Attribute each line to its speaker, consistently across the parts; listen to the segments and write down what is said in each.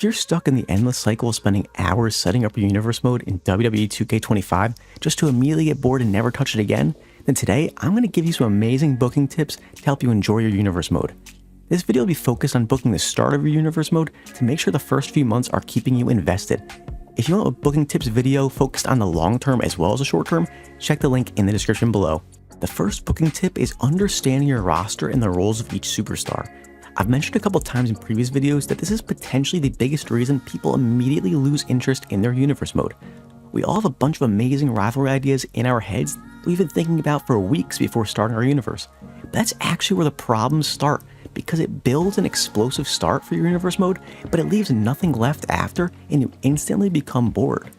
Speaker 1: If you're stuck in the endless cycle of spending hours setting up your universe mode in WWE 2K25 just to immediately get bored and never touch it again, then today I'm going to give you some amazing booking tips to help you enjoy your universe mode. This video will be focused on booking the start of your universe mode to make sure the first few months are keeping you invested. If you want a booking tips video focused on the long term as well as the short term, check the link in the description below. The first booking tip is understanding your roster and the roles of each superstar. I've mentioned a couple times in previous videos that this is potentially the biggest reason people immediately lose interest in their universe mode. We all have a bunch of amazing rivalry ideas in our heads that we've been thinking about for weeks before starting our universe. But that's actually where the problems start, because it builds an explosive start for your universe mode, but it leaves nothing left after and you instantly become bored.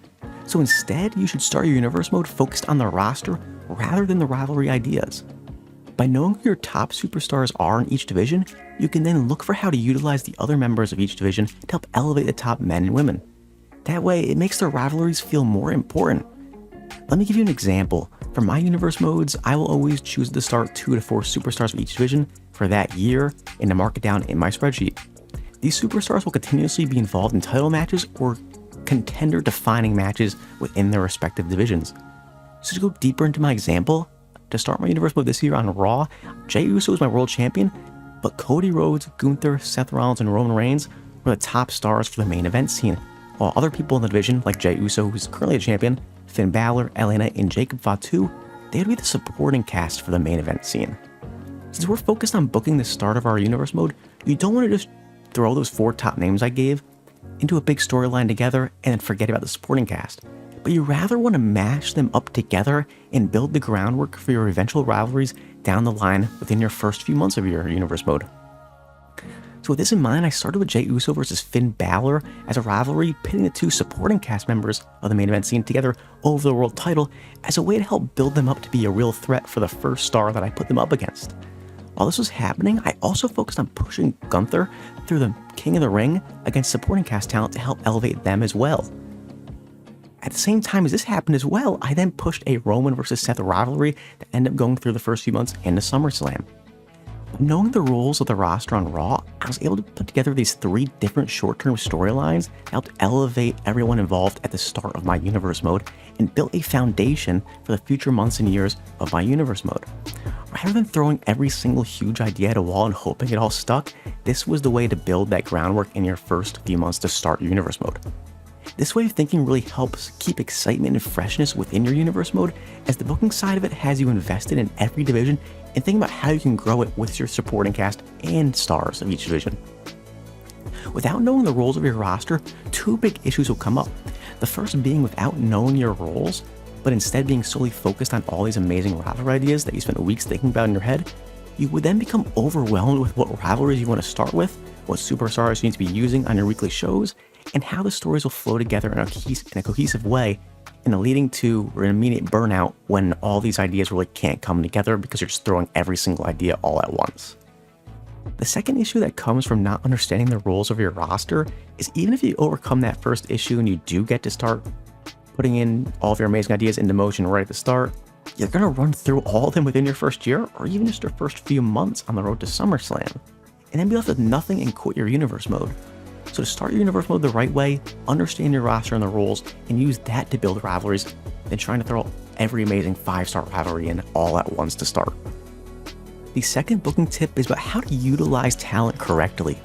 Speaker 1: So instead, you should start your universe mode focused on the roster rather than the rivalry ideas. By knowing who your top superstars are in each division, you can then look for how to utilize the other members of each division to help elevate the top men and women. That way, it makes the rivalries feel more important. Let me give you an example. For my universe modes, I will always choose to start 2 to 4 superstars of each division for that year and to mark it down in my spreadsheet. These superstars will continuously be involved in title matches or contender-defining matches within their respective divisions. So to go deeper into my example, to start my universe mode this year on Raw, Jey Uso is my world champion, but Cody Rhodes, Gunther, Seth Rollins, and Roman Reigns were the top stars for the main event scene, while other people in the division, like Jey Uso, who's currently a champion, Finn Balor, Elena, and Jacob Fatu, they would be the supporting cast for the main event scene. Since we're focused on booking the start of our universe mode, you don't want to just throw those 4 top names I gave into a big storyline together and then forget about the supporting cast. But you rather want to mash them up together and build the groundwork for your eventual rivalries down the line within your first few months of your universe mode. So with this in mind, I started with Jey Uso versus Finn Balor as a rivalry, pitting the 2 supporting cast members of the main event scene together over the world title as a way to help build them up to be a real threat for the first star that I put them up against. While this was happening, I also focused on pushing Gunther through the King of the Ring against supporting cast talent to help elevate them as well. At the same time as this happened as well, I then pushed a Roman versus Seth rivalry that ended up going through the first few months into SummerSlam. Knowing the roles of the roster on Raw, I was able to put together these 3 different short-term storylines that helped elevate everyone involved at the start of my universe mode and built a foundation for the future months and years of my universe mode. Rather than throwing every single huge idea at a wall and hoping it all stuck, this was the way to build that groundwork in your first few months to start your universe mode. This way of thinking really helps keep excitement and freshness within your universe mode, as the booking side of it has you invested in every division and think about how you can grow it with your supporting cast and stars of each division. Without knowing the roles of your roster, 2 big issues will come up. The first being without knowing your roles, but instead being solely focused on all these amazing rivalry ideas that you spent weeks thinking about in your head, you would then become overwhelmed with what rivalries you want to start with, what superstars you need to be using on your weekly shows, and how the stories will flow together in a cohesive way, and leading to an immediate burnout when all these ideas really can't come together because you're just throwing every single idea all at once. The second issue that comes from not understanding the roles of your roster is, even if you overcome that first issue and you do get to start putting in all of your amazing ideas into motion right at the start, you're going to run through all of them within your first year or even just your first few months on the road to SummerSlam, and then be left with nothing and quit your universe mode. So to start your universe mode the right way, understand your roster and the roles, and use that to build rivalries, than trying to throw every amazing 5-star rivalry in all at once to start. The second booking tip is about how to utilize talent correctly.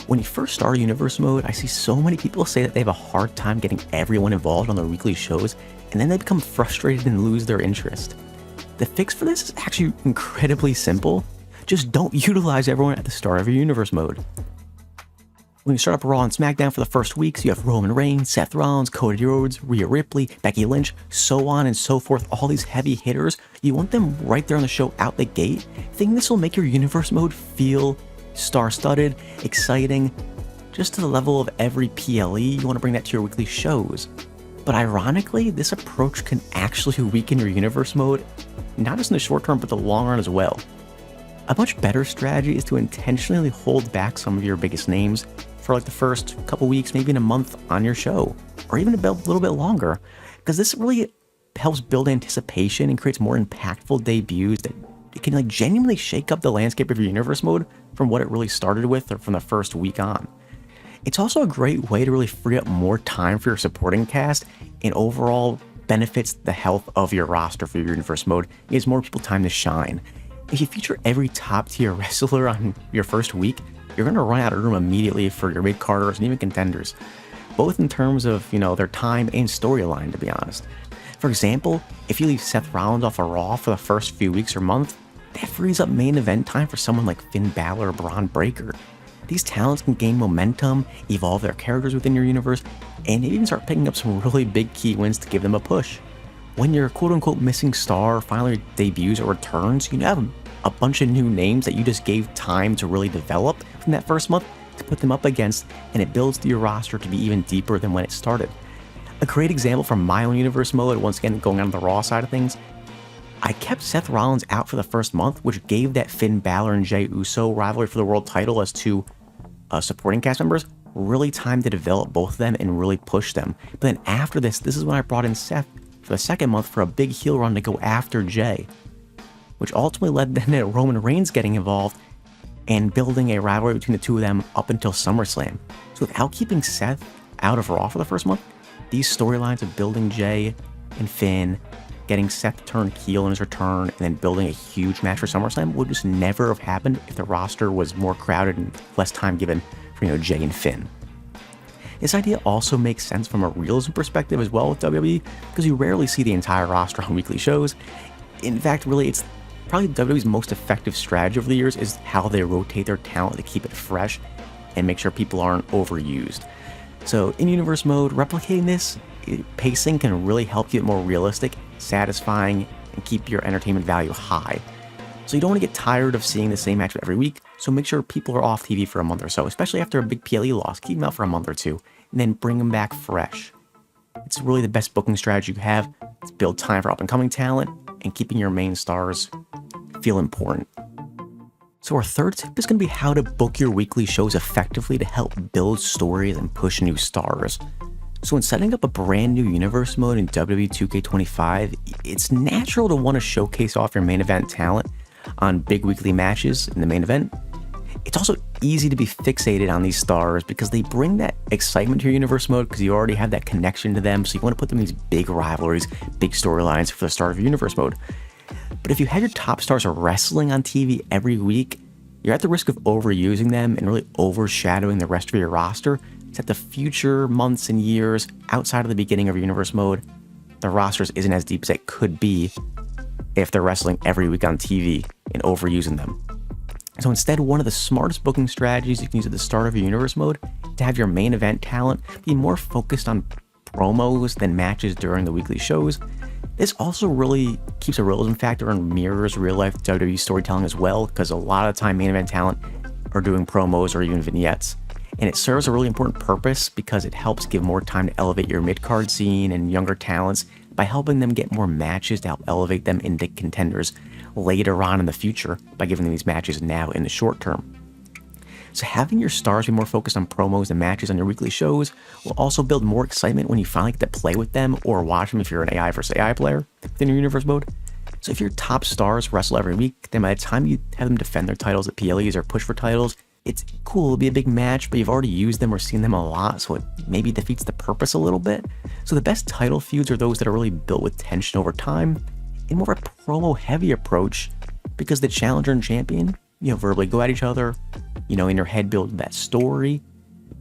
Speaker 1: When you first start universe mode, I see so many people say that they have a hard time getting everyone involved on their weekly shows, and then they become frustrated and lose their interest. The fix for this is actually incredibly simple. Just don't utilize everyone at the start of your universe mode. When you start up Raw and SmackDown for the first weeks, you have Roman Reigns, Seth Rollins, Cody Rhodes, Rhea Ripley, Becky Lynch, so on and so forth, all these heavy hitters. You want them right there on the show out the gate, thinking this will make your universe mode feel star-studded, exciting, just to the level of every PLE. You want to bring that to your weekly shows. But ironically, this approach can actually weaken your universe mode, not just in the short term, but the long run as well. A much better strategy is to intentionally hold back some of your biggest names for like the first couple weeks, maybe in a month on your show, or even a little bit longer, because this really helps build anticipation and creates more impactful debuts that it can like genuinely shake up the landscape of your universe mode from what it really started with or from the first week on. It's also a great way to really free up more time for your supporting cast and overall benefits the health of your roster for your universe mode. It gives more people time to shine. If you feature every top tier wrestler on your first week, you're going to run out of room immediately for your mid-carders and even contenders, both in terms of, their time and storyline, to be honest. For example, if you leave Seth Rollins off of Raw for the first few weeks or month, that frees up main event time for someone like Finn Balor or Braun Breaker. These talents can gain momentum, evolve their characters within your universe, and even start picking up some really big key wins to give them a push. When your quote-unquote missing star finally debuts or returns, you have a bunch of new names that you just gave time to really develop from that first month to put them up against, and it builds your roster to be even deeper than when it started. A great example from my own universe mode, once again going on the Raw side of things, I kept Seth Rollins out for the first month, which gave that Finn Balor and Jey Uso rivalry for the world title as two supporting cast members really time to develop both of them and really push them. But then after this is when I brought in Seth for the second month for a big heel run to go after Jey, which ultimately led then to Roman Reigns getting involved and building a rivalry between the two of them up until SummerSlam. So without keeping Seth out of Raw for the first month, these storylines of building Jey and Finn, getting Seth to turn heel in his return, and then building a huge match for SummerSlam would just never have happened if the roster was more crowded and less time given for, Jey and Finn. This idea also makes sense from a realism perspective as well with WWE, because you rarely see the entire roster on weekly shows. In fact, really, it's probably WWE's most effective strategy over the years is how they rotate their talent to keep it fresh and make sure people aren't overused. So in universe mode, replicating this pacing can really help you get more realistic, satisfying, and keep your entertainment value high. So you don't want to get tired of seeing the same match every week, so make sure people are off TV for a month or so, especially after a big PLE loss. Keep them out for a month or two, and then bring them back fresh. It's really the best booking strategy you have to build time for up-and-coming talent and keeping your main stars feel important. So our third tip is going to be how to book your weekly shows effectively to help build stories and push new stars. So when setting up a brand new universe mode in WWE 2K25, it's natural to want to showcase off your main event talent on big weekly matches in the main event. It's also easy to be fixated on these stars because they bring that excitement to your universe mode because you already have that connection to them, so you want to put them in these big rivalries, big storylines for the start of your universe mode. But if you have your top stars wrestling on TV every week, you're at the risk of overusing them and really overshadowing the rest of your roster, so that the future months and years outside of the beginning of your universe mode, the rosters isn't as deep as it could be if they're wrestling every week on TV and overusing them. So instead, one of the smartest booking strategies you can use at the start of your universe mode to have your main event talent be more focused on promos than matches during the weekly shows. This also really keeps a realism factor and mirrors real-life WWE storytelling as well, because a lot of the time main event talent are doing promos or even vignettes. And it serves a really important purpose because it helps give more time to elevate your mid-card scene and younger talents by helping them get more matches to help elevate them into contenders later on in the future by giving them these matches now in the short term. So having your stars be more focused on promos and matches on your weekly shows will also build more excitement when you finally get to play with them or watch them if you're an AI versus AI player within your universe mode. So if your top stars wrestle every week, then by the time you have them defend their titles at PLEs or push for titles, it's cool, it'll be a big match, but you've already used them or seen them a lot, so it maybe defeats the purpose a little bit. So the best title feuds are those that are really built with tension over time and more of a promo-heavy approach, because the challenger and champion, verbally go at each other, in your head build that story,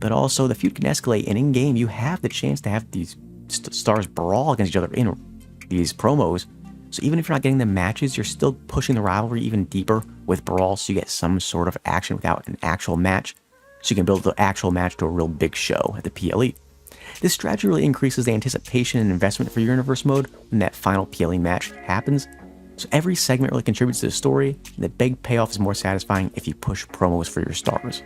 Speaker 1: but also the feud can escalate, and in game you have the chance to have these stars brawl against each other in these promos. So even if you're not getting the matches, you're still pushing the rivalry even deeper with brawls, so you get some sort of action without an actual match, so you can build the actual match to a real big show at the PLE. This strategy really increases the anticipation and investment for your universe mode when that final PLE match happens. So every segment really contributes to the story, and the big payoff is more satisfying if you push promos for your stars.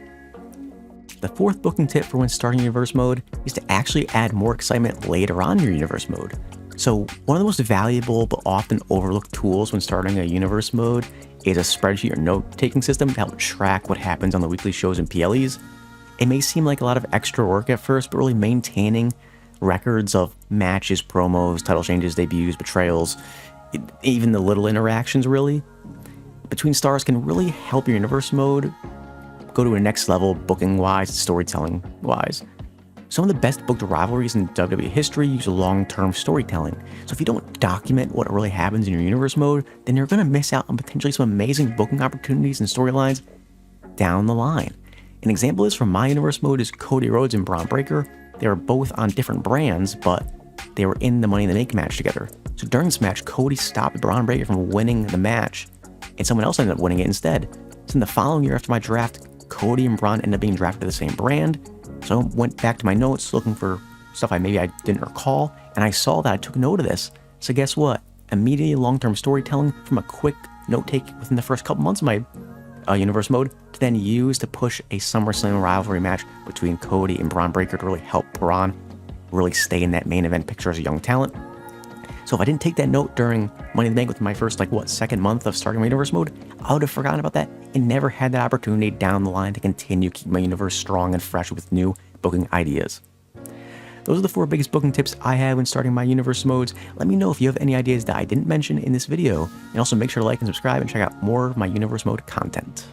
Speaker 1: The fourth booking tip for when starting universe mode is to actually add more excitement later on in your universe mode. So one of the most valuable but often overlooked tools when starting a universe mode is a spreadsheet or note-taking system to help track what happens on the weekly shows and PLEs. It may seem like a lot of extra work at first, but really maintaining records of matches, promos, title changes, debuts, betrayals, even the little interactions really between stars can really help your universe mode go to a next level booking-wise, storytelling-wise. Some of the best booked rivalries in WWE history use long-term storytelling, so if you don't document what really happens in your universe mode, then you're going to miss out on potentially some amazing booking opportunities and storylines down the line. An example is from my universe mode is Cody Rhodes and Braun Breaker. They were both on different brands, but they were in the Money in the Bank match together. So during this match, Cody stopped Braun Breaker from winning the match, and someone else ended up winning it instead. So in the following year after my draft, Cody and Braun ended up being drafted to the same brand. So I went back to my notes looking for stuff I didn't recall, and I saw that I took note of this. So guess what? Immediately long-term storytelling from a quick note take within the first couple months of my universe mode to then use to push a SummerSlam rivalry match between Cody and Braun Breaker to really help Braun really stay in that main event picture as a young talent. So if I didn't take that note during Money in the Bank with my first, second month of starting my universe mode, I would have forgotten about that and never had that opportunity down the line to continue keeping my universe strong and fresh with new booking ideas. Those are the 4 biggest booking tips I have when starting my universe modes. Let me know if you have any ideas that I didn't mention in this video, and also make sure to like and subscribe and check out more of my universe mode content.